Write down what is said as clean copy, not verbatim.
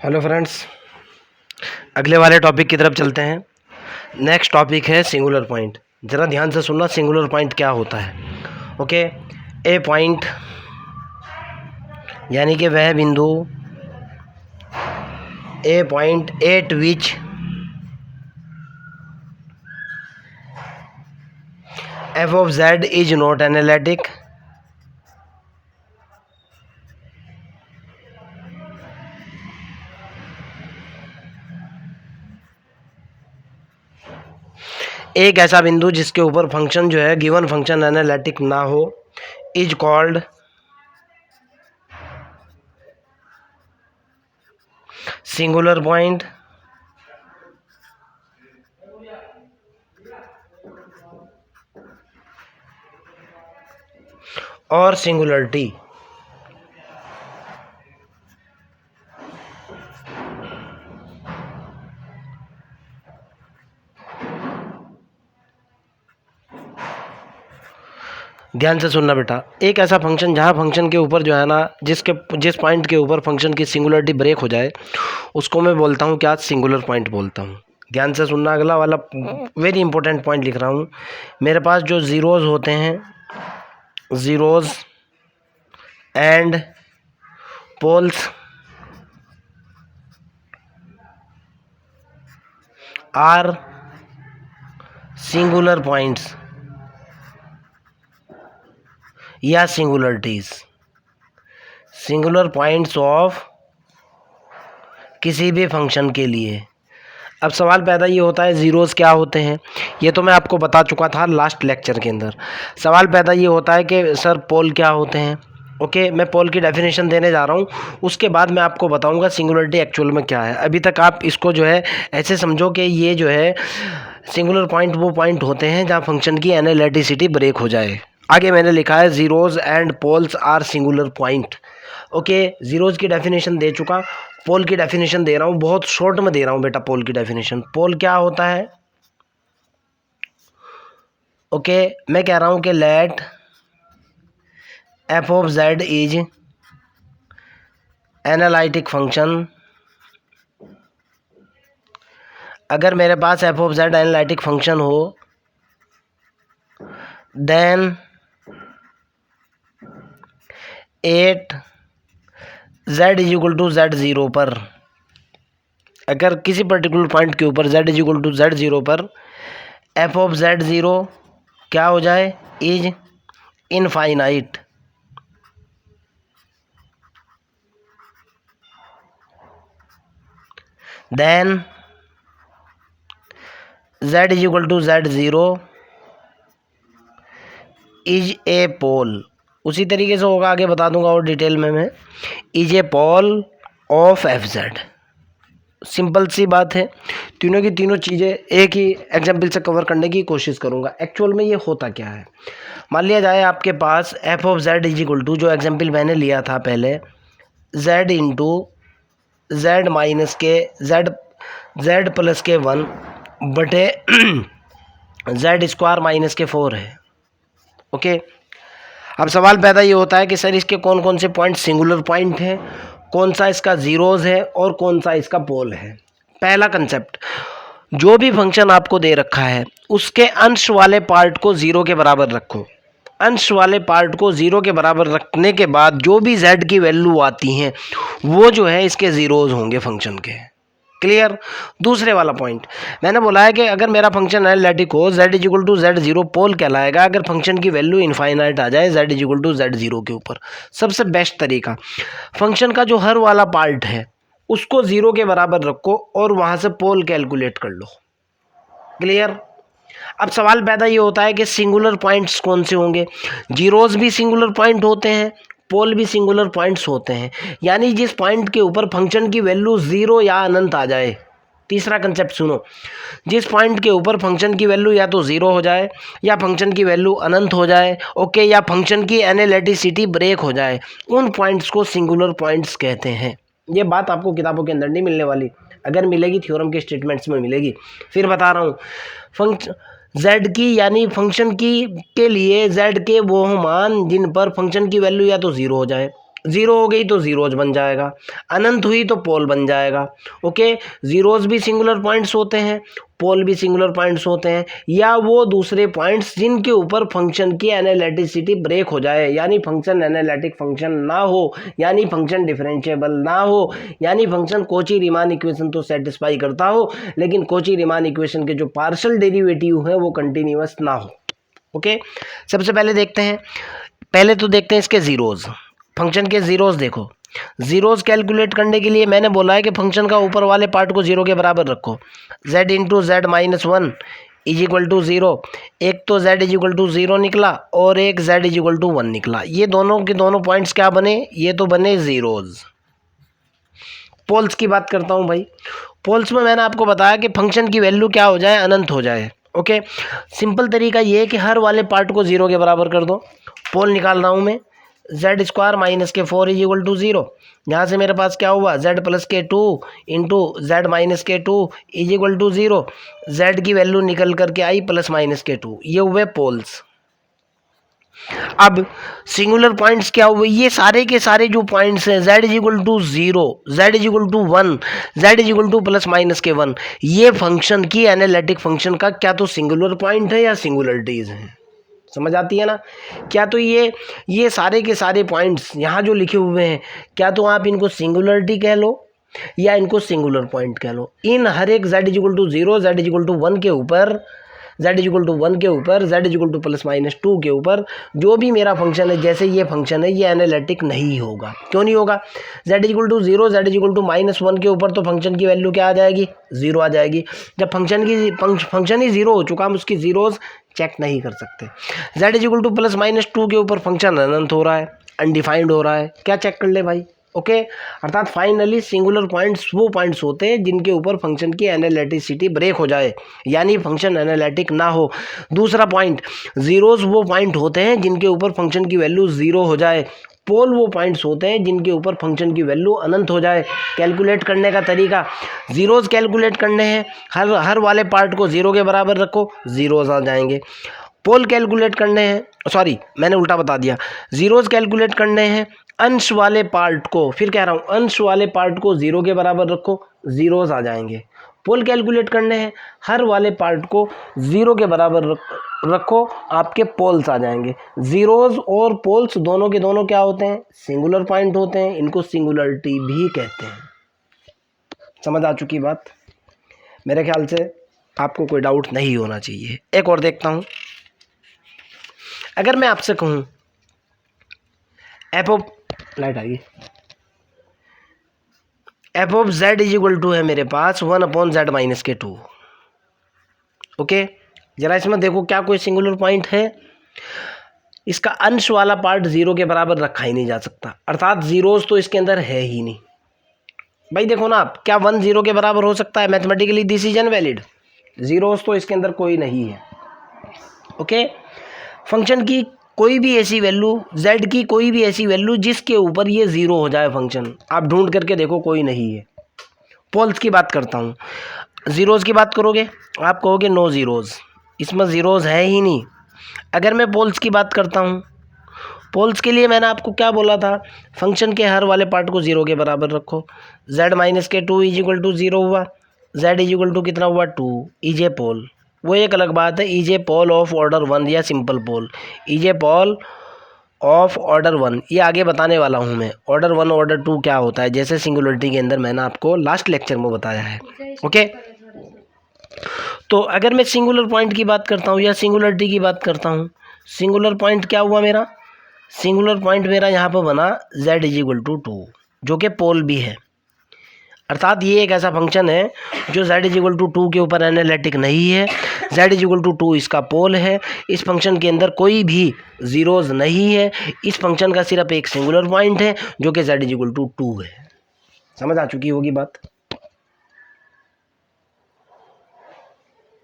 Hello friends, अगले वाले topic की तरफ चलते हैं। नेक्स्ट टॉपिक है सिंगुलर पॉइंट। ज़रा ध्यान से सुनना, सिंगुलर पॉइंट क्या होता है। ओके, ए पॉइंट यानी कि वह बिंदु, a point at which f of Z is not analytic एक ऐसा बिंदु जिसके ऊपर फंक्शन जो है गिवन फंक्शन एनालिटिक ना हो इज कॉल्ड सिंगुलर पॉइंट और सिंगुलरिटी। ध्यान से सुनना बेटा, एक ऐसा फंक्शन जहाँ फंक्शन के ऊपर जो है ना, जिस पॉइंट के ऊपर फंक्शन की सिंगुलरिटी ब्रेक हो जाए उसको मैं बोलता हूँ क्या, सिंगुलर पॉइंट बोलता हूँ। ध्यान से सुनना, अगला वाला वेरी इंपॉर्टेंट पॉइंट लिख रहा हूँ। मेरे पास जो ज़ीरोज़ होते हैं, zeros and poles are singular points या सिंगुलरिटीज, सिंगुलर पॉइंट्स ऑफ किसी भी फंक्शन के लिए। अब सवाल पैदा ये होता है ज़ीरोज़ क्या होते हैं, ये तो मैं आपको बता चुका था लास्ट लेक्चर के अंदर। सवाल पैदा ये होता है कि सर पोल क्या होते हैं। ओके, मैं पोल की डेफिनेशन देने जा रहा हूँ, उसके बाद मैं आपको बताऊँगा सिंगुलरिटी एक्चुअल में क्या है। अभी तक आप इसको जो है ऐसे समझो कि ये जो है सिंगुलर पॉइंट वो पॉइंट होते हैं जहाँ फंक्शन की एनालिटिसिटी ब्रेक हो जाए। आगे मैंने लिखा है zeros and poles are singular point. Okay, zeros की डेफिनेशन दे चुका, पोल की डेफिनेशन दे रहा हूँ, बहुत शॉर्ट में दे रहा हूँ बेटा पोल की डेफिनेशन। पोल क्या होता है? ओके, मैं कह रहा हूँ कि let f of Z is analytic function. अगर मेरे पास f of z analytic function हो then at z is equal to z zero पर, अगर किसी पर्टिकुलर पॉइंट के ऊपर z is equal to z zero पर एफ ऑफ जेड ज़ीरो क्या हो जाए, is infinite, then z is equal to z zero is a pole. उसी तरीके से होगा, आगे बता दूंगा और डिटेल में मैं। Is a pole of f z. Simple सी बात है, तीनों की तीनों चीज़ें एक ही एग्जाम्पल से कवर करने की कोशिश करूंगा। एक्चुअल में ये होता क्या है, मान लिया जाए आपके पास f of Z is equal to, जो एग्जाम्पल मैंने लिया था पहले, z into Z minus k z plus k 1 बटे जेड स्क्वायर माइनस के 4 है। ओके, अब सवाल पैदा ये होता है कि सर इसके कौन कौन से पॉइंट सिंगुलर पॉइंट हैं, कौन सा इसका ज़ीरोज़ है और कौन सा इसका पोल है। पहला कंसेप्ट, जो भी फंक्शन आपको दे रखा है उसके अंश वाले पार्ट को ज़ीरो के बराबर रखो। अंश वाले पार्ट को ज़ीरो के बराबर रखने के बाद जो भी z की वैल्यू आती हैं वो जो है इसके ज़ीरोज़ होंगे फंक्शन के। क्लियर। दूसरे वाला पॉइंट मैंने बोला है कि अगर मेरा फंक्शन एनालिटिक हो, z is equal to z zero pole कहलाएगा अगर फंक्शन की वैल्यू इनफाइनाइट आ जाए z is equal to z zero के ऊपर। सबसे बेस्ट तरीका, फंक्शन का जो हर वाला पार्ट है उसको ज़ीरो के बराबर रखो और वहाँ से पोल कैलकुलेट कर लो। क्लियर। अब सवाल पैदा ये होता है कि सिंगुलर पॉइंट्स कौन से होंगे। जीरोज़ भी सिंगुलर पॉइंट होते हैं, पोल भी सिंगुलर पॉइंट्स होते हैं, यानी जिस पॉइंट के ऊपर फंक्शन की वैल्यू ज़ीरो या अनंत आ जाए। तीसरा कंसेप्ट सुनो, जिस पॉइंट के ऊपर फंक्शन की वैल्यू या तो ज़ीरो हो जाए या फंक्शन की वैल्यू अनंत हो जाए, ओके, या फंक्शन की एनालिटिसिटी ब्रेक हो जाए, उन पॉइंट्स को सिंगुलर पॉइंट्स कहते हैं। ये बात आपको किताबों के अंदर नहीं मिलने वाली, अगर मिलेगी थ्योरम के स्टेटमेंट्स में मिलेगी। फिर बता रहा हूँ, फंक्शन z की यानी फंक्शन की के लिए z के वो मान जिन पर फंक्शन की वैल्यू या तो ज़ीरो हो जाए जीरो हो गई तो जीरोज बन जाएगा, अनंत हुई तो पोल बन जाएगा। ओके, जीरोज भी सिंगुलर पॉइंट्स होते हैं, पोल भी सिंगुलर पॉइंट्स होते हैं, या वो दूसरे पॉइंट्स जिनके ऊपर फंक्शन की एनालिटिसिटी ब्रेक हो जाए, यानी फंक्शन एनालिटिक फंक्शन ना हो, यानी फंक्शन डिफरेंशिएबल ना हो, यानी फंक्शन कोची रीमान इक्वेशन तो सेटिस्फाई करता हो लेकिन कोची रीमान इक्वेशन के जो पार्शियल डेरिवेटिव है वो कंटिन्यूअस ना हो। ओके, सबसे पहले देखते हैं, पहले तो देखते हैं इसके जीरोज, फंक्शन के जीरोज देखो। जीरोज कैलकुलेट करने के लिए मैंने बोला है कि फंक्शन का ऊपर वाले पार्ट को जीरो के बराबर रखो। z into Z minus one is equal to zero. एक तो z is equal to zero निकला और एक z is equal to one निकला। ये दोनों के दोनों पॉइंट्स क्या बने, ये तो बने जीरोज। पोल्स की बात करता हूँ भाई। पोल्स में मैंने आपको बताया कि फंक्शन की वैल्यू क्या हो जाए, अनंत हो जाए। ओके, सिंपल तरीका ये है कि हर वाले पार्ट को जीरो के बराबर कर दो। पोल निकाल रहा हूँ मैं, जेड स्क्वायर माइनस के four is equal to zero. यहाँ से मेरे पास क्या हुआ, जेड प्लस के टू इंटू जेड माइनस के to is equal to zero. Z की वैल्यू निकल करके आई प्लस माइनस के टू, ये हुए पोल्स। अब सिंगुलर पॉइंट्स क्या हुए, ये सारे के सारे जो पॉइंट्स हैं, z is equal to zero, z is equal to one, z is equal to plus minus के वन, ये फंक्शन की एनालिटिक फंक्शन का क्या तो सिंगुलर पॉइंट है या सिंगुलरिटीज़ हैं। समझ आती है ना। क्या तो ये सारे के सारे पॉइंट्स यहाँ जो लिखे हुए हैं, क्या तो आप इनको सिंगुलरिटी कह लो या इनको सिंगुलर पॉइंट कह लो। इन हर एक z is equal to zero, z is equal to one के ऊपर, z is equal to one के ऊपर, z is equal to plus minus two के ऊपर जो भी मेरा फंक्शन है, जैसे ये फंक्शन है, ये एनालिटिक नहीं होगा। क्यों नहीं होगा, z is equal to zero, z is equal to minus one के ऊपर तो फंक्शन की वैल्यू क्या आ जाएगी, ज़ीरो आ जाएगी। जब फंक्शन ही ज़ीरो हो चुका, हम उसकी ज़ीरोज़ चेक नहीं कर सकते। z is equal to plus minus two के ऊपर फंक्शन अनंत हो रहा है, अनडिफाइंड हो रहा है, क्या चेक कर ले भाई। ओके, अर्थात फाइनली सिंगुलर पॉइंट्स वो पॉइंट्स होते हैं जिनके ऊपर फंक्शन की एनालिटिसिटी ब्रेक हो जाए, यानी फंक्शन एनालिटिक ना हो। दूसरा पॉइंट, जीरोज वो पॉइंट होते हैं जिनके ऊपर फंक्शन की वैल्यू ज़ीरो हो जाए। पोल वो पॉइंट्स होते हैं जिनके ऊपर फंक्शन की वैल्यू अनंत हो जाए। कैलकुलेट करने का तरीका, जीरोज कैलकुलेट करने हैं, हर वाले पार्ट को ज़ीरो के बराबर रखो, ज़ीरोज आ जाएंगे। पोल कैलकुलेट करने हैं, सॉरी मैंने उल्टा बता दिया, जीरोज कैलकुलेट करने हैं, अंश वाले पार्ट को, फिर कह रहा हूँ अंश वाले पार्ट को ज़ीरो के बराबर रखो, ज़ीरोज आ जाएंगे। पोल कैलकुलेट करने हैं, हर वाले पार्ट को ज़ीरो के बराबर रखो, आपके पोल्स आ जाएंगे। ज़ीरोज और पोल्स दोनों के दोनों क्या होते हैं, सिंगुलर पॉइंट होते हैं, इनको सिंगुलरिटी भी कहते हैं। समझ आ चुकी बात, मेरे ख्याल से आपको कोई डाउट नहीं होना चाहिए। एक और देखता हूँ, अगर मैं आपसे कहूँ एफ ऑफ, लाइट आएगी, F of Z is equal to है मेरे पास वन अपॉन जेड माइनस के टू। ओके, जरा इसमें देखो क्या कोई सिंगुलर पॉइंट है, इसका अंश वाला पार्ट ज़ीरो के बराबर रखा ही नहीं जा सकता, अर्थात ज़ीरोज़ तो इसके अंदर है ही नहीं। भाई देखो ना आप, क्या वन ज़ीरो के बराबर हो सकता है, mathematically this is invalid, zeros तो इसके अंदर कोई नहीं है। ओके, फंक्शन की कोई भी ऐसी वैल्यू, z की कोई भी ऐसी वैल्यू जिसके ऊपर ये ज़ीरो हो जाए फंक्शन, आप ढूंढ करके देखो कोई नहीं है। पोल्स की बात करता हूँ, ज़ीरोज़ की बात करोगे आप कहोगे नो ज़ीरोज़, इसमें ज़ीरोज़ है ही नहीं। अगर मैं पोल्स की बात करता हूँ, पोल्स के लिए मैंने आपको क्या बोला था, फंक्शन के हर वाले पार्ट को ज़ीरो के बराबर रखो। z माइनस के to is equal to zero हुआ, z इज इक्वल टू कितना हुआ, टू, इज ए पोल। वो एक अलग बात है, is a pole of order one या simple pole, is a pole of order one, ये आगे बताने वाला हूँ मैं। ऑर्डर वन ऑर्डर टू क्या होता है, जैसे सिंगुलरिटी के अंदर मैंने आपको लास्ट लेक्चर में बताया है। ओके, तो अगर मैं सिंगुलर पॉइंट की बात करता हूँ या सिंगुलरिटी की बात करता हूँ, सिंगुलर पॉइंट क्या हुआ मेरा, सिंगुलर पॉइंट मेरा यहाँ पर बना z is equal to two, जो कि पोल भी है, अर्थात ये एक ऐसा फंक्शन है जो z is equal to two के ऊपर एनालिटिक नहीं है, z is equal to two इसका पोल है। इस फंक्शन के अंदर कोई भी ज़ीरोज़ नहीं है, इस फंक्शन का सिर्फ एक सिंगुलर पॉइंट है जो कि z is equal to two है। समझ आ चुकी होगी बात।